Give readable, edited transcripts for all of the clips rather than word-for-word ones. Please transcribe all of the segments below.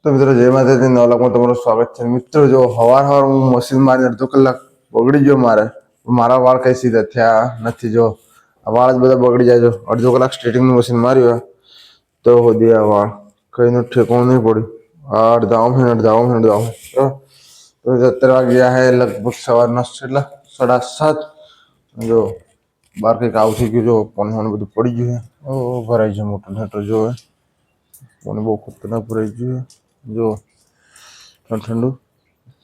તો મિત્રો જય માતાજી, નવા લાખમાં તમારું સ્વાગત છે. મિત્રો જો હવાર હું મશીન મારીને અડધો કલાક બગડી ગયો મારા વાળ કઈ સીધા થયા નથી. જો વાળ જ બધા બગડી જાય. જો અડધો કલાક સ્ટ્રેટિંગનું મશીન માર્યું તો હોદી આ વાળ કઈનું ઠેકાણું નહીં પડ્યું. અડધા તો અત્યારે વાગ્યા હે લગભગ સવારના કેટલા 7:30. જો બહાર કંઈક આવું થઈ ગયું. જો પાણી બધું પડી ગયું છે. ભરાઈ છે મોટર હેટર જો પાણી બહુ ખતરનાક ભરાઈ ગયું. જો ઠંડુ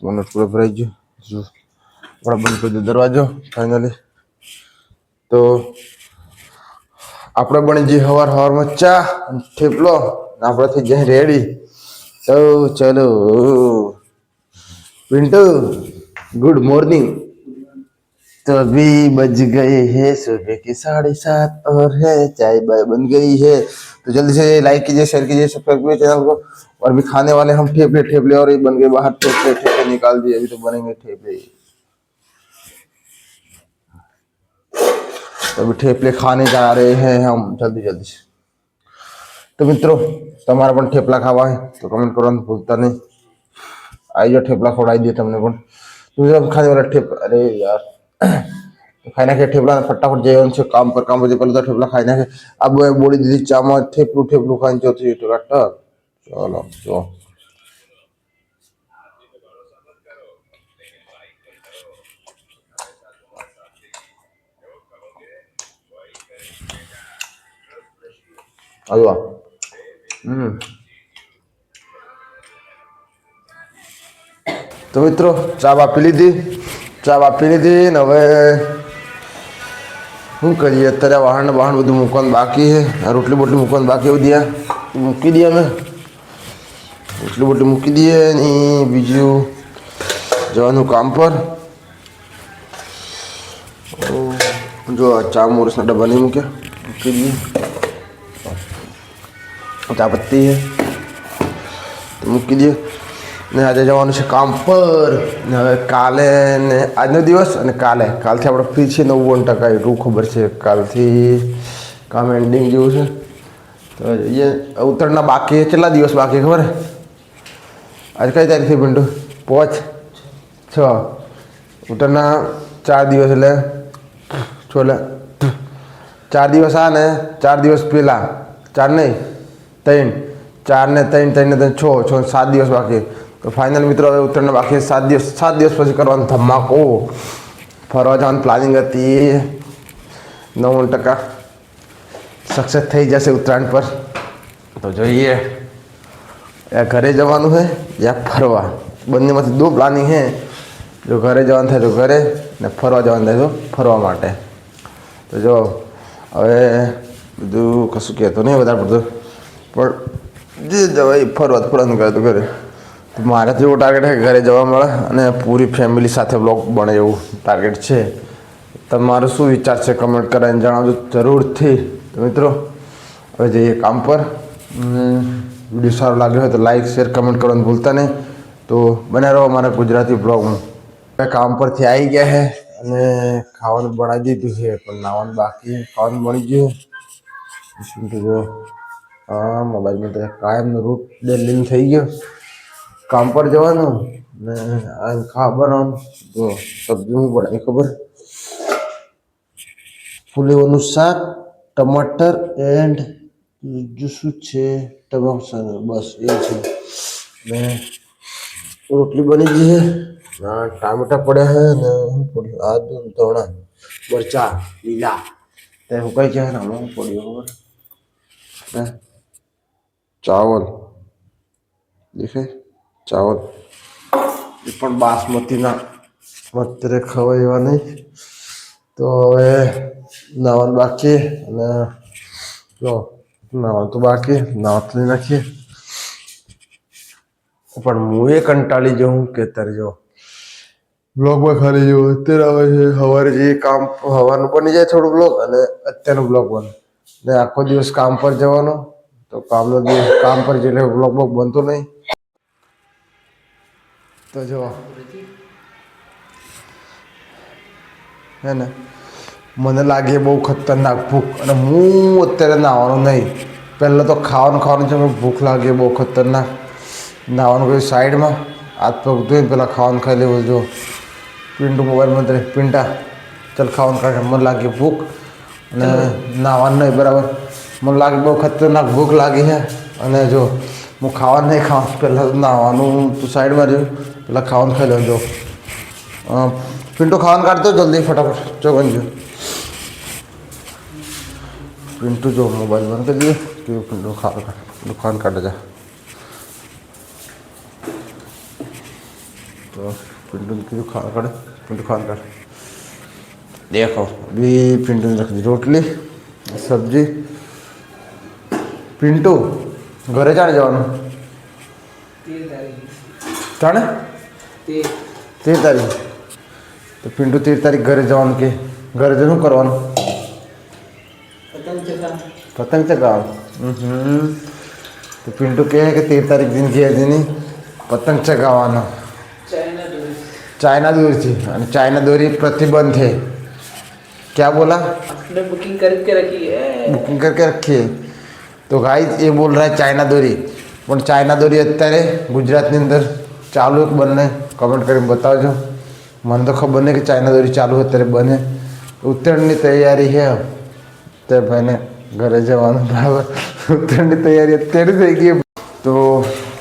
પાણી પૂરો ભરાઈ ગયું. જો આપણે બંધ કરી દો દરવાજો ફાઇનલી. તો આપણે બની જઈએ હવારમાં ચા થેપલો, આપણે થઈ જાય રેડી. તો ચલો पिंटू, गुड मॉर्निंग। तो अभी बज गए हैं सुबह के 7:30 और है चाय बाय बन गई है। तो जल्दी से लाइक कीजिए, शेयर कीजिए, सब्सक्राइब कीजिए चैनल को। और भी खाने वाले हम ठेपले और ये बन गए बाहर। ठेपले निकाल दिए, अभी तो बनेंगे ठेपले। तो अभी ठेपले खाने जा रहे हैं हम जल्दी से। तो मित्रों તમારે પણ ठेपला खावा है तो कमेंट करવાનું ભૂલતા નહીં. आई जाओ, ठेपला खवड़ा दिए तुमने कौन खाने वाला ठेपला. अरे यार खाना के ठेपला फटाफट जाए उनसे काम पर काम बजे पहले तो ठेपला खाना है. अब बोली दीदी चामा ठेपलू खाने चौथी टका. चलो जो अल्लाह तो मित्रों चा पी लीधी ने हवे શું કરીએ. અત્યારે વાહન બધું મૂકવાનું બાકી છે. આ રોટલી બોટલી મૂકવાનું બાકી એવું દિયા મૂકી દઈએ. અમે રોટલી બોટલી મૂકી દઈએ ને બીજું જવાનું કામ પર. જો ચા મોરસના ડબ્બા નહીં મૂક્યા, મૂકી દઈએ. ચા પત્તી છે મૂકી દઈએ. ને આજે જવાનું છે કામ પર. ને હવે કાલે ને આજનો દિવસ અને કાલથી આપણે ફ્રી છીએ 99%. એટલું ખબર છે. કાલથી કામ એન્ડિંગ જેવું છે. તો એ ઉત્તરના બાકી કેટલા દિવસ બાકી ખબર? આજે કઈ તારીખ થઈ પિન્ટુ? 5-6 ઉત્તરના 4 દિવસ. એટલે છોલે 4 દિવસ આ ને 4 દિવસ પહેલાં 4 નહીં 3 4 ને 3 ને 6 7 દિવસ બાકી. તો ફાઇનલ મિત્રો હવે ઉત્તરાયણ બાકી 7 દિવસ પછી કરવાનો ધમાકો. ફરવા જવાની પ્લાનિંગ હતી. 99% સક્સેસ થઈ જશે ઉત્તરાયણ પર. તો જોઈએ યા ઘરે જવાનું છે યા ફરવા, બંનેમાંથી 2 પ્લાનિંગ છે. જો ઘરે જવાનું થાય તો ઘરે, ને ફરવા જવાનું થાય તો ફરવા માટે. તો જો હવે બધું કશું કહેતો નહીં વધારે પડતું, પણ જે જવાય ફરવાનું કરે તો ઘરે. મારે તો એવો ટાર્ગેટ છે કે ઘરે જવા મળે અને પૂરી ફેમિલી સાથે બ્લોગ બને એવું ટાર્ગેટ છે. તમારો શું વિચાર છે કમેન્ટ કરીને જણાવજો જરૂરથી. તો મિત્રો હવે જઈએ કામ પર. વિડીયો સારો લાગ્યો હોય તો લાઈક શેર કમેન્ટ કરવાનું ભૂલતા નહીં. તો બને રહો મારા ગુજરાતી બ્લોગમાં. કામ પરથી આવી ગયા છે અને ખાવાનું બનાવી દીધું છે, પણ નાવાનું બાકી. ખાવાનું બની ગયું. જો હા મોબાઈલમાં તો કાયમનો રૂટ ડેલીનું થઈ ગયો. કામ પર જવાનું ને ખાવા બનાવવાનું. જો સબ્જી હું બનાવી ખબર? ફુલેવાનું શાક, ટમાટર એન્ડ બીજું શું છે ટમાટર, બસ એ છે. ને રોટલી બની ગઈ છે. ટામેટા પડ્યા છે ને શું પડ્યું? આદુ ધોણા મરચા લીલા તે હું કઈ છે ને હું પડ્યું ખબર? ચાવલ દેખે ચાવલ એ પણ બાસમતીના અત્યારે ખવાય એવા નહીં. તો હવે નાવાનું બાકી. અને જો નાવાનું તો બાકી, નાવા નાખીએ. પણ હું એ કંટાળી જાઉં કે અત્યારે જો બ્લોગમાં ખાલી જો અત્યારે આવે છે. સવારે જે કામ સવારનું બની જાય થોડું બ્લોગ, અને અત્યારનું બ્લોગ બને. ને આખો દિવસ કામ પર જવાનો, તો કામનો દિવસ કામ પર જઈને બ્લોગ બનતો નહીં. તો જો હે ને મને લાગે બહુ ખતરનાક ભૂખ, અને હું અત્યારે નાવાનું નહીં. પહેલાં તો ખાવાનું છે, ભૂખ લાગે બહુ ખતરનાક. નાવાનું કોઈ સાઈડમાં હાથ પગ ધોઈને પેલા ખાવાનું ખાઈ લેવું. જો પિન્ટુ મોબાઈલ મંત્રે પિન્ટા ચાલ ખાવાનું કાઢે, મને લાગી ભૂખ અને નાવાનું નહીં બરાબર. મને લાગે બહુ ખતરનાક ભૂખ લાગી છે અને જો હું ખાવાનું નહીં ખાવા, પહેલાં નાવાનું તું સાઈડમાં રહ્યું, પહેલાં ખાવાનું ખાઈ લઉં. જો પિન્ટુ ખાવાનું કાઢતો જલ્દી ફટાફટ ચોગનજો. પિન્ટુ જો મોબાઈલ બંધ કરી દઈએ કે પિન્ટુ ખાવાનું કાઢે જા. तो पिंटू ने कीधु खाना काढ़े, पिंटू खाना काढ़े. देखो अभी पिंटू ने रख दी रोटली सब्जी. पिंटू घरे जाने जवानु 13 तारीख. तो पिंटू 13 तारीख घरे जवानु के घरे जनु करवानु पतंग चगाव. तो पिंटू कहे कि 13 तारीख दिन किया दिन पतंग चगावाना. चाइना डोरी थी और चाइना डोरी प्रतिबंध है. क्या बोला? आपने बुकिंग करके रखी है. बुकिंग करके रखी है. तो गाइस ये बोल रहा है चाइना डोरी, પણ ચાઇના દોરી અત્યારે ગુજરાતની અંદર ચાલુ એક બને કમેન્ટ કરીને બતાવજો. મને તો ખબર નહીં કે ચાઇના દોરી ચાલુ અત્યારે બને. ઉત્તરાયણની તૈયારી છે તે ભાઈને ઘરે જવાનું બરાબર. ઉત્તરાયણની તૈયારી અત્યારે થઈ ગઈ. તો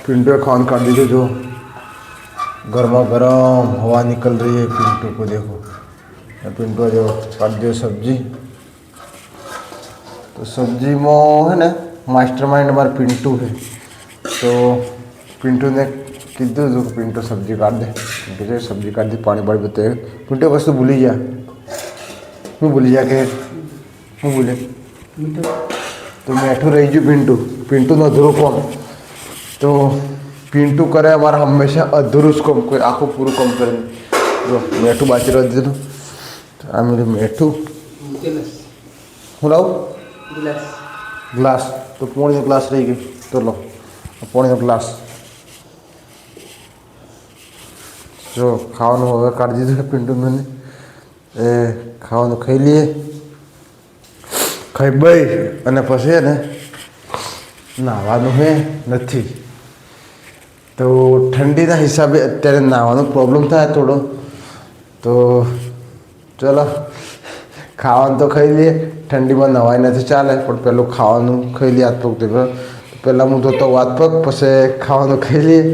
પિન્ટુએ ખાવાનું કાઢી દીધું. જો गर्मा गर्म हवा निकल रही है. पिंटू को देखो, पिंटू जो काट दियो सब्जी. तो सब्जी में है ना मास्टर माइंड हमारा पिंटू है. तो पिंटू ने कीधु जो पिंटू सब्जी काट दे. पिंटू से सब्जी काट दी, पानी बाड़ी बताए. पिंटू वस्तु भूली गया. मैं भूली जा के હું બોલે તો મેઠું રહી ગયું. પિન્ટુનું અધૂરું કામ. તો પિન્ટુ કરે અમારે હંમેશા અધૂરું જ કામ, કોઈ આખું પૂરું કામ કરે. જો મેઠું બાકી રહી દીધું. આ મેઠું હું લાવું ગ્લાસ. તો પોણીનો ગ્લાસ રહી ગયો. તો લો પોણીનો ગ્લાસ. જો ખાવાનું હવે કાઢી દીધું પિન્ટુ મને. એ ખાવાનું ખાઈ લઈએ. ખાઈ ભાઈ અને પછી ને નાહવાનું હે નથી. તો ઠંડીના હિસાબે અત્યારે નાહવાનો પ્રોબ્લેમ થાય થોડો. તો ચલો ખાવાનું તો ખાઈ લઈએ. ઠંડીમાં નવાય નથી ચાલે, પણ પહેલું ખાવાનું ખાઈ લઈએ. હાથ પગ ધોઈ પહેલાં હું ધોતો હાથ પગ, પછી ખાવાનું ખાઈ લઈએ.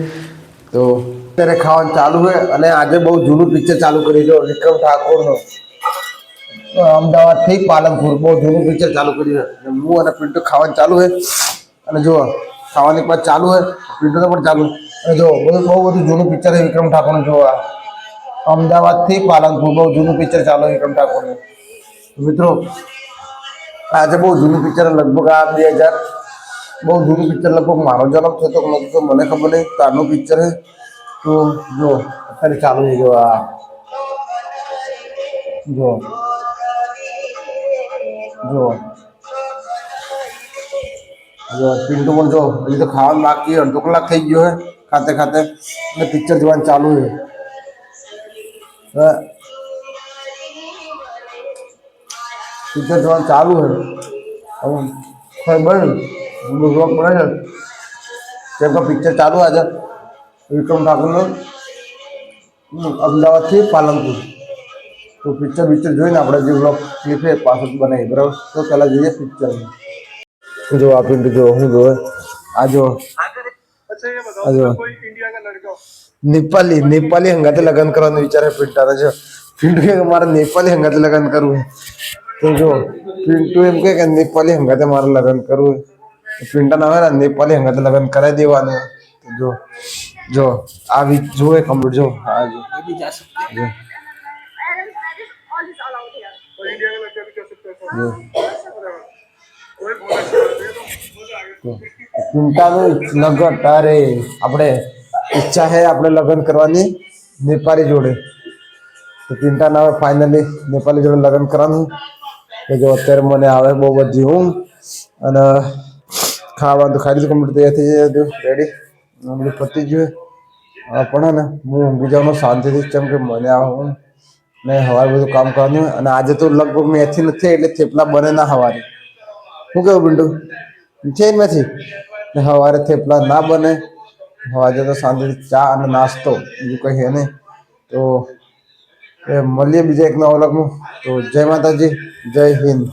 તો અત્યારે ખાવાનું ચાલુ હોય. અને આજે બહુ જૂનું પિક્ચર ચાલુ કરી દો વિક્રમ ઠાકોરનું. અમદાવાદથી પાલનપુર બહુ જૂનું પિક્ચર ચાલુ કર્યું. હું અને પિન્ટુ ખાવાનું ચાલુ હોય. અને જો ખાવાની એક વાત ચાલુ હોય, પિન્ટુને પણ ચાલુ. અને જો બહુ બધું જૂનું પિક્ચર છે વિક્રમ ઠાકોરનું. જોવા અમદાવાદથી પાલનપુર બહુ જૂનું પિક્ચર ચાલુ વિક્રમ ઠાકોરનું. મિત્રો આજે બહુ જૂનું પિક્ચર, લગભગ આ 2000 બહુ જૂનું પિક્ચર, લગભગ મારો જન્મ થયો તો મને ખબર નહીં તારનું પિક્ચર છે. તો જો અત્યારે ચાલુ થઈ ગયો. આ જો જો જો પિન્ટુ પણ જો હજી તો ખાવાનું બાકી, અડધો કલાક થઈ ગયો હે ખાતે ખાતે. અને પિક્ચર જોવાનું ચાલુ છે. પિક્ચર જોવાનું ચાલુ છે. હવે બન્યું બ્લોગ બને છે કેમ કે પિક્ચર ચાલુ આજે વિક્રમ ઠાકોરનું અમદાવાદથી પાલનપુર. તો પિક્ચર જોઈને આપણે જે બ્લોગ ક્લિપ છે પાછળ બનાવીએ બરાબર. તો પહેલાં જોઈએ પિક્ચર. જો આ પિન્ટુ જો હું જોવે આ જો નેપાલી હંગાતે લગ્ન કરવાનું વિચારે પિન્ટાને. જો પિન્ટુ કે મારે નેપાલી હંગાતે લગ્ન કરવું. તો જો પિન્ટુ એમ કે નેપાલી હંગાતે મારે લગ્ન કરવું. પિન્ટા ના હોય ને નેપાલી હંગાતે લગ્ન કરાવી દેવાનું. જો જો આ જોવે કમ્પ્લીટ. જો હા જો પિન્ટાનું લગ્ન તારે આપણે ઈચ્છા છે આપણે લગ્ન કરવાની નેપાળી જોડે. તો પિન્ટાના હવે ફાઇનલી નેપાળી જોડે લગ્ન કરવાનું. કે જો અત્યારે મને આવે બહુ બધી ઊંઘ. અને ખાવાનું તો ખાઈ લીધું કમ્પ્લીટ તૈયાર થઈ જાય રેડી. બધું પતી ગયું પણ ને હું ઊંઘી જાઉં શાંતિથી. કેમ કે મને આવે ઊંઘ ને સવારે બધું કામ કરવાનું. અને આજે તો લગભગ મેથી નથી એટલે થેપલા બને ના સવારે. શું કેવું પિન્ટુ છે મેથી? સવારે થેપલા ના બને આજે તો શાંતિથી ચા અને નાસ્તો બીજું કંઈ હે નહીં. તો મળીએ બીજા એક નવા વ્લોગમાં. તો જય માતાજી, જય હિન્દ.